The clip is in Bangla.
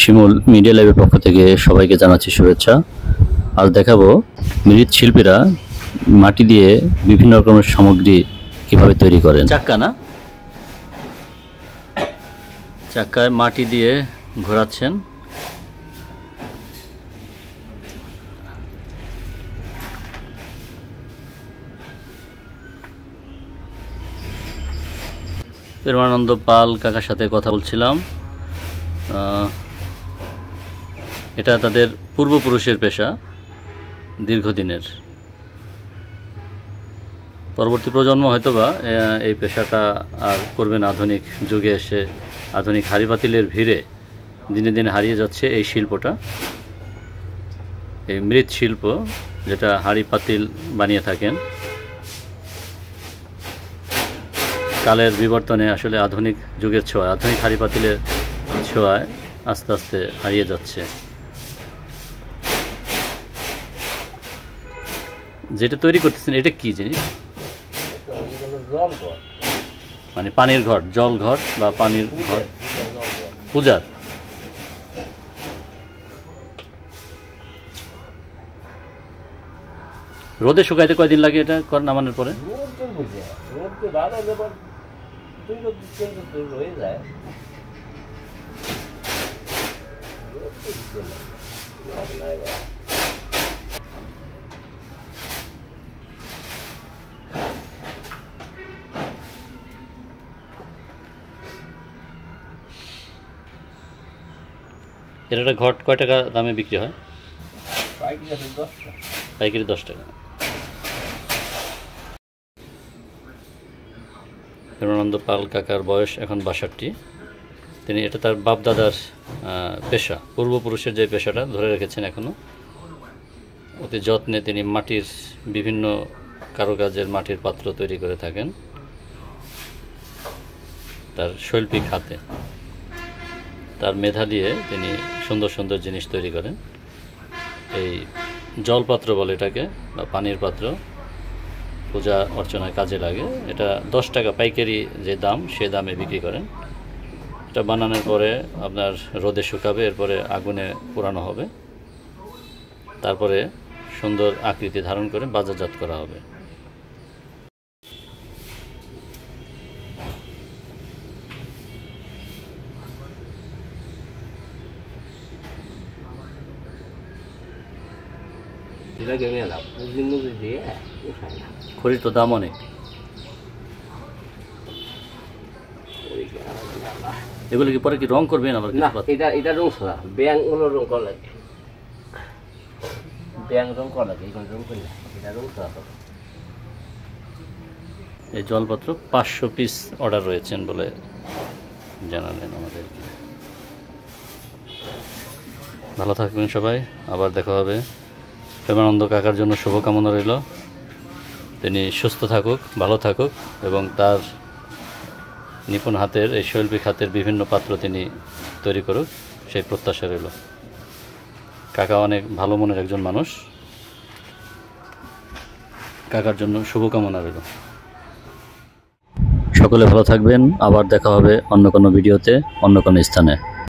শিমুল মিডিয়া লাইভের পক্ষ থেকে সবাইকে জানাচ্ছি শুভেচ্ছা। আজ দেখাবো মৃৎশিল্পীরা মাটি দিয়ে বিভিন্ন রকমের সামগ্রী কিভাবে তৈরি করেন। চাক্কা না, চাক্কায় মাটি দিয়ে ঘোরাচ্ছেন। প্রেমানন্দ পাল কাকার সাথে কথা বলছিলাম। এটা তাদের পূর্বপুরুষের পেশা, দীর্ঘদিনের। পরবর্তী প্রজন্ম হয়তোবা এই পেশাটা আর করবে না। আধুনিক যুগে এসে আধুনিক হাঁড়ি পাতিলের ভিড়ে দিনে দিনে হারিয়ে যাচ্ছে এই শিল্পটা, এই মৃৎশিল্প, যেটা হাঁড়ি পাতিল বানিয়ে থাকেন। কালের বিবর্তনে আসলে আধুনিক যুগের ছোঁয়া, আধুনিক হাঁড়ি পাতিলের ছোঁয়ায় আস্তে আস্তে হারিয়ে যাচ্ছে। যেটা তৈরি করতেছেন এটা কি জিনিস? মানে পানির ঘর, জল ঘর বা পানির ঘর, পূজার। রোদে শুকাইতে কয়দিন লাগে এটা নামানোর পরে? এর একটা ঘট কয় টাকা দামে বিক্রি হয়? পাইকারি 10 টাকা। প্রেমানন্দ পাল কাকার বয়স এখন 62। তিনি এটা তার বাপ দাদার পেশা, পূর্বপুরুষের যে পেশাটা ধরে রেখেছেন এখনও। অতি যত্নে তিনি মাটির বিভিন্ন কারুকাজের মাটির পাত্র তৈরি করে থাকেন তার শৈল্পিক হাতে। তার মেধা দিয়ে তিনি সুন্দর সুন্দর জিনিস তৈরি করেন। এই জলপাত্র বলে এটাকে, বা পানির পাত্র, পূজা অর্চনায় কাজে লাগে। এটা 10 টাকা পাইকারি যে দাম, সে দামে বিক্রি করেন। এটা বানানোর পরে আপনার রোদে শুকাবে, এরপরে আগুনে পোড়ানো হবে, তারপরে সুন্দর আকৃতি ধারণ করে বাজারজাত করা হবে। খড়ির তো দাম অনেক। এগুলো কি পরে কি রং করবেন আবার? এটা রং ছাড়া ব্যাং রং করা লাগে, ব্যাং রং করা লাগে, রং করি না, এটা রং ছাড়া। এই জলপত্র 500 পিস অর্ডার রয়েছেন বলে জানালেন আমাদের। ভালো থাকবেন সবাই, আবার দেখা হবে। প্রেমানন্দ কাকার জন্য শুভকামনা রইল। তিনি সুস্থ থাকুক, ভালো থাকুক এবং তার নিপুণ হাতের, এই শৈল্পিক হাতের বিভিন্ন পাত্র তিনি তৈরি করুক, সেই প্রত্যাশা রইল। কাকা অনেক ভালো মনের একজন মানুষ। কাকার জন্য শুভকামনা রইল। সকলে ভালো থাকবেন, আবার দেখা হবে অন্য কোনো ভিডিওতে, অন্য কোনো স্থানে।